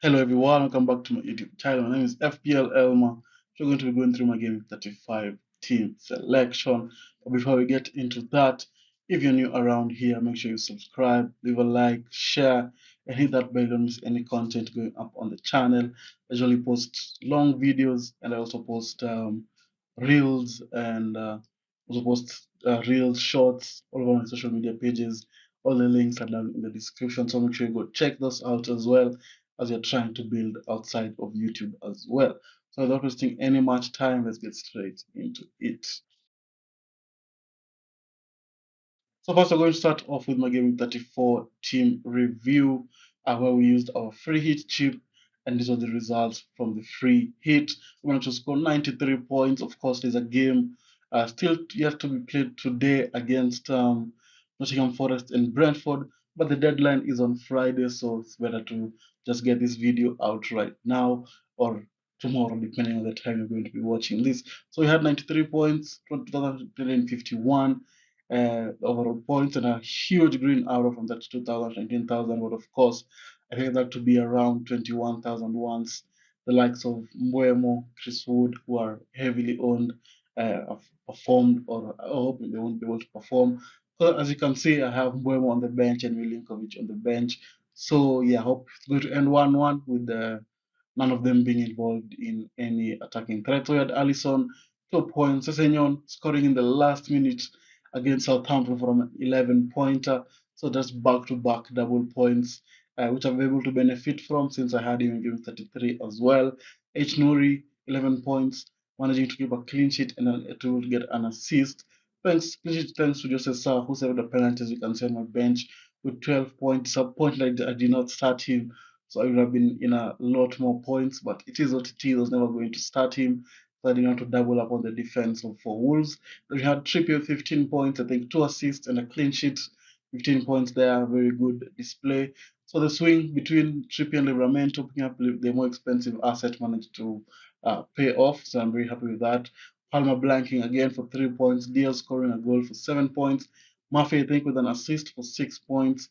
Hello everyone, welcome back to my YouTube channel. My name is FPL Elma. We're going to be going through my Game 35 team selection. But before we get into that, if you're new around here, make sure you subscribe, leave a like, share, and hit that bell. Don't miss any content going up on the channel. I usually post long videos, and I also post reels and also post reels, shorts all over my social media pages. All the links are down in the description, so make sure you go check those out as well as you're trying to build outside of YouTube as well. So without wasting any much time, let's get straight into it. So first, we're going to start off with my Gaming 34 team review, where we used our free hit chip, and these are the results from the free hit. We managed to score 93 points. Of course, there's a game still yet to be played today against Nottingham Forest and Brentford, but the deadline is on Friday, so it's better to just get this video out right now or tomorrow, depending on the time you're going to be watching this. So we had 93 points, 2051 overall points, and a huge green arrow from that 2,000, 19,000. But of course, I think that to be around 21,000 once the likes of Mbuemo, Chris Wood, who are heavily owned, have performed, or I hope they won't be able to perform. So as you can see, I have Mbuemo on the bench and Milinkovic on the bench. So yeah, I hope it's going to end 1-1 with none of them being involved in any attacking threat. So we had Allison, 2 points. Sessegnon scoring in the last minute against Southampton from an 11-pointer. So that's back-to-back double points, which I'm able to benefit from since I had him in game 33 as well. H. Nouri, 11 points, managing to keep a clean sheet and to get an assist. Thanks to Jose Sa, who saved the penalties. You can see on my bench with 12 points. Disappointed I did not start him, so I would have been in a lot more points, but it is what it is. I was never going to start him, so I didn't want to double up on the defense for Wolves. We had Trippier 15 points, I think 2 assists and a clean sheet. 15 points there, very good display. So the swing between Trippier and Livramento, picking up the more expensive asset, managed to pay off. So I'm very happy with that. Palmer blanking again for 3 points. Diaz scoring a goal for 7 points. Murphy, I think, with an assist for 6 points.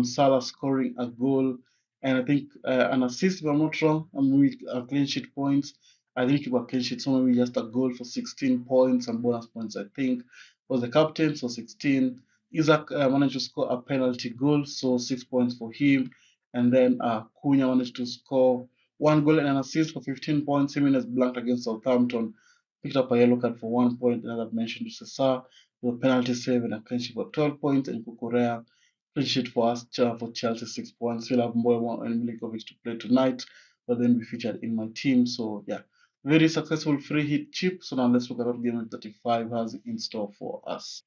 Salah scoring a goal and I think an assist, if I'm not wrong, and maybe clean sheet points. I think it was clean sheet, so maybe just a goal for 16 points and bonus points, I think, was the captain, so 16. Isaac managed to score a penalty goal, so 6 points for him. And then Cunha managed to score one goal and an assist for 15 points. Jimenez blanked against Southampton, picked up a yellow card for 1 point. And as I've mentioned, Cesar with a penalty save and a clean sheet for 12 points. And Kukurea clean sheet for us for Chelsea, 6 points. We'll have Mboimo and Milinkovic to play tonight, but then be featured in my team. So yeah, very successful free hit chip. So now let's look at what Game 35 has in store for us.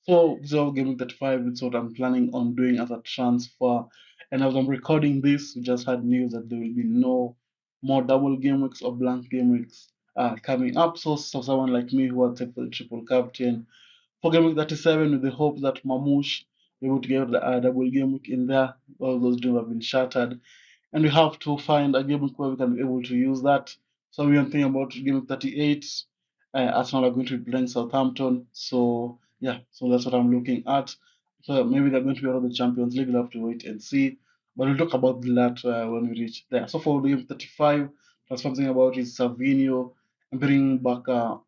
So this is all Game 35. It's what I'm planning on doing as a transfer. And as I'm recording this, we just had news that there will be no more double game weeks or blank game weeks coming up. So someone like me who had taken the triple captain for game week 37 with the hope that Mamouche will be able to get the double game week in there. All those dreams have been shattered. And we have to find a game week where we can be able to use that. So we are thinking about game week 38. Arsenal are going to be playing Southampton. So yeah, so that's what I'm looking at. So maybe they're going to be out of the Champions League. We'll have to wait and see. But we'll talk about that when we reach there. So for game 35, that's something about is Savinho and bringing back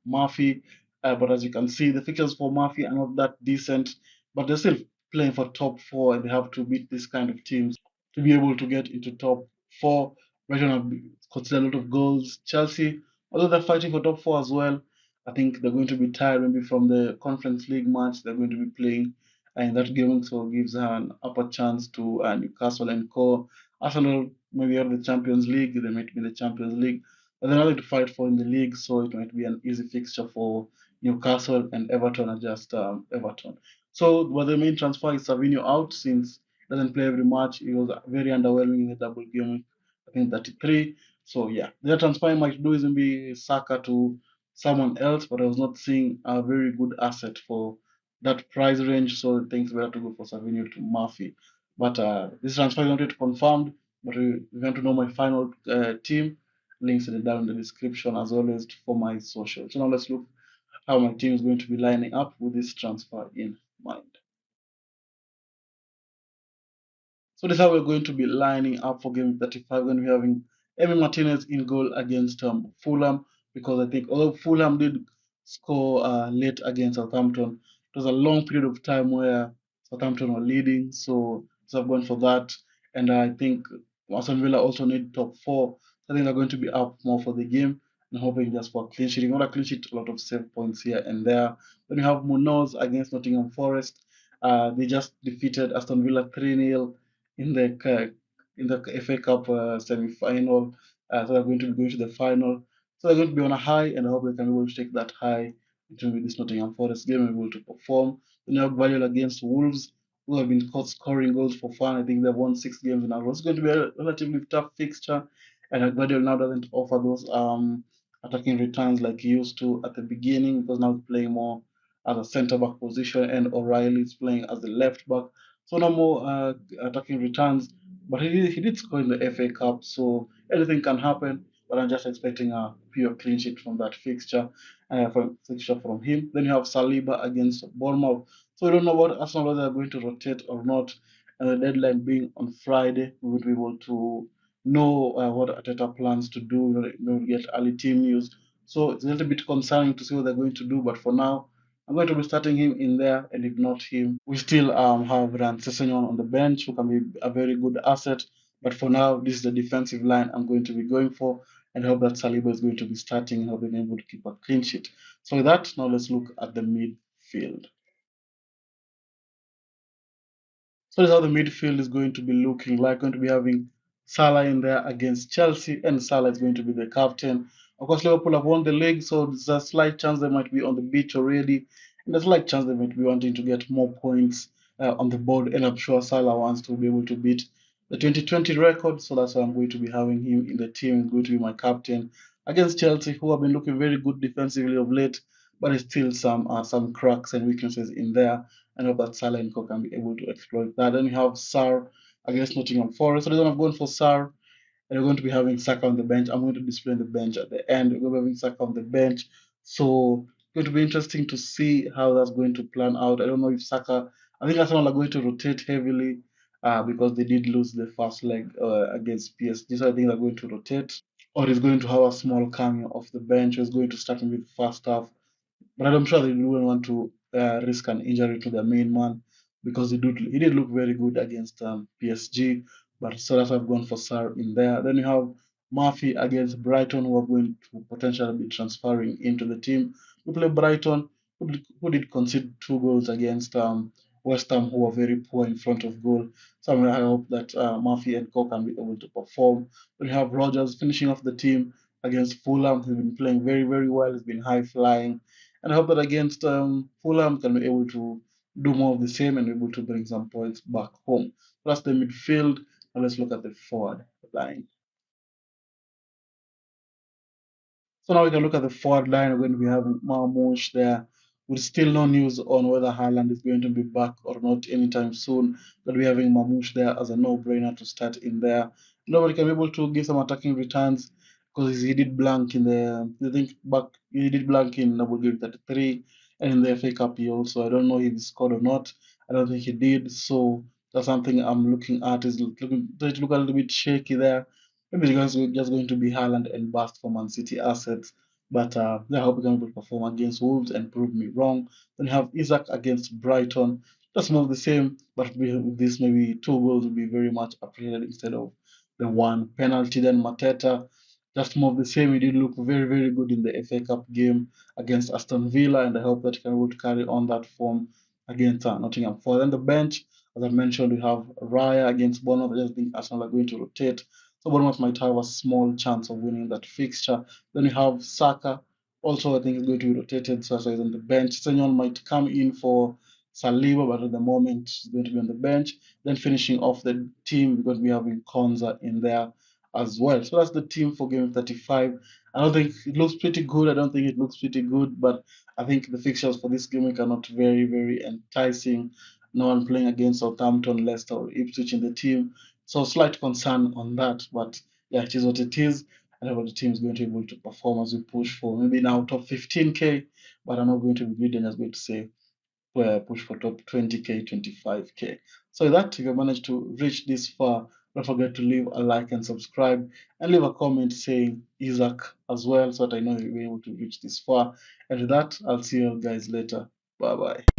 Murphy. But as you can see, the fixtures for Murphy are not that decent, but they're still playing for top four, and they have to beat this kind of teams to be able to get into top four. Brighton have considered a lot of goals. Chelsea, although they're fighting for top four as well, I think they're going to be tired maybe from the Conference League match they're going to be playing in that game, so gives her an upper chance to Newcastle and Co. Arsenal maybe out of the Champions League, they might be in the Champions League, but they're nothing to fight for in the league, so it might be an easy fixture for Newcastle, and Everton are just Everton. So, but the main transfer is Savinho out since he doesn't play every match. He was very underwhelming in the double game week, I think 33. So yeah, the transfer I might do is maybe Saka to someone else, but I was not seeing a very good asset for that price range. So I think it's better to go for Savinho to Murphy. But this transfer is not yet confirmed. But if you want to know my final team, links are down in the description as always for my social. So now let's look how my team is going to be lining up with this transfer in mind. So this is how we're going to be lining up for game 35. We're going to be having Emi Martinez in goal against Fulham, because I think although Fulham did score late against Southampton, it was a long period of time where Southampton were leading. So I'm going for that. And I think Aston Villa also need top four. I think they're going to be up more for the game and hoping just for a clean sheet. Not a clean sheet, a lot of save points here and there. Then you have Munoz against Nottingham Forest. They just defeated Aston Villa 3-0 in the FA Cup semi-final. So they're going to be going to the final. So they're going to be on a high, and I hope they can be able to take that high into this Nottingham Forest game and be able to perform. Then you have Guardiola against Wolves, who have been caught scoring goals for fun. I think they've won 6 games in a row. It's going to be a relatively tough fixture, and Guardiola now doesn't offer those attacking returns like he used to at the beginning, because now he's playing more as a centre back position, and O'Reilly is playing as the left back. So no more attacking returns, but he did score in the FA Cup, so anything can happen. But I'm just expecting a pure clean sheet from that fixture from him. Then you have Saliba against Bournemouth. So we don't know what Arsenal, whether they're going to rotate or not. And the deadline being on Friday, we would be able to know what Ateta plans to do. Get early team news. So it's a little bit concerning to see what they're going to do. But for now, I'm going to be starting him in there, and if not him, we still have Ran Sessegnon on the bench, who can be a very good asset. But for now, this is the defensive line I'm going to be going for, and I hope that Saliba is going to be starting and being able to keep a clean sheet. So with that, now let's look at the midfield. So this is how the midfield is going to be looking like. Going to be having Salah in there against Chelsea, and Salah is going to be the captain. Of course, Liverpool have won the league, so there's a slight chance they might be on the beach already, and there's a slight chance they might be wanting to get more points on the board. And I'm sure Salah wants to be able to beat the 2020 record, so that's why I'm going to be having him in the team. He's going to be my captain against Chelsea, who have been looking very good defensively of late, but there's still some cracks and weaknesses in there. I know that Salah and Co can be able to exploit that. Then you have Sar against Nottingham Forest. So they're going to go for Sar, and we're going to be having Saka on the bench. I'm going to display the bench at the end. We're going to be having Saka on the bench. So it's going to be interesting to see how that's going to plan out. I don't know if Saka, I think Arsenal are going to rotate heavily because they did lose the first leg against PSG. So I think they're going to rotate. Or he's going to have a small cameo off the bench. He's going to start in with the first half, but I'm sure they wouldn't want to risk an injury to their main man, because he did look very good against PSG. But so that's why I've gone for Sar in there. Then you have Murphy against Brighton, who are going to potentially be transferring into the team. We play Brighton, who did concede 2 goals against West Ham, who were very poor in front of goal. So I hope that Murphy and Co can be able to perform. Then you have Rogers finishing off the team against Fulham. He's been playing very, very well. He's been high flying, and I hope that against Fulham can be able to do more of the same and be able to bring some points back home. That's the midfield. Now let's look at the forward line. So now we can look at the forward line. We're going to be having Marmoush there, with still no news on whether Haaland is going to be back or not anytime soon. But we're having Marmoush there as a no-brainer to start in there. Nobody can be able to give some attacking returns, because he did blank in the, I think back, he did blank in Double Game 33, and in the FA Cup he also, I don't know if he scored or not. I don't think he did. So that's something I'm looking at, is looking to look a little bit shaky there. Maybe it's just going to be Haaland and bust for Man City assets. But yeah, I hope we can be able to perform against Wolves and prove me wrong. Then you have Isaac against Brighton. Just more of the same, but with this, maybe 2 goals would be very much appreciated instead of the one penalty. Then Mateta, just more of the same. He did look very, very good in the FA Cup game against Aston Villa, and I hope that he can be able to carry on that form against Nottingham Forest. Then the bench, as I mentioned, we have Raya against Bournemouth. I just think Arsenal are going to rotate, so Bournemouth might have a small chance of winning that fixture. Then you have Saka. Also, I think he's going to be rotated, so he's on the bench. Senyon might come in for Saliba, but at the moment he's going to be on the bench. Then finishing off the team, we're going to be having Konza in there as well. So that's the team for game 35. I don't think it looks pretty good. I don't think it looks pretty good, but I think the fixtures for this game are not very, very enticing. No one playing against Southampton, Leicester, or Ipswich in the team. So slight concern on that, but yeah, it is what it is. And how the team is going to be able to perform as we push for maybe now top 15K, but I'm not going to be greedy and just going to say push for top 20K, 25K. So with that, if you managed to reach this far, don't forget to leave a like and subscribe, and leave a comment saying Isaac as well, so that I know you're able to reach this far. And with that, I'll see you guys later. Bye bye.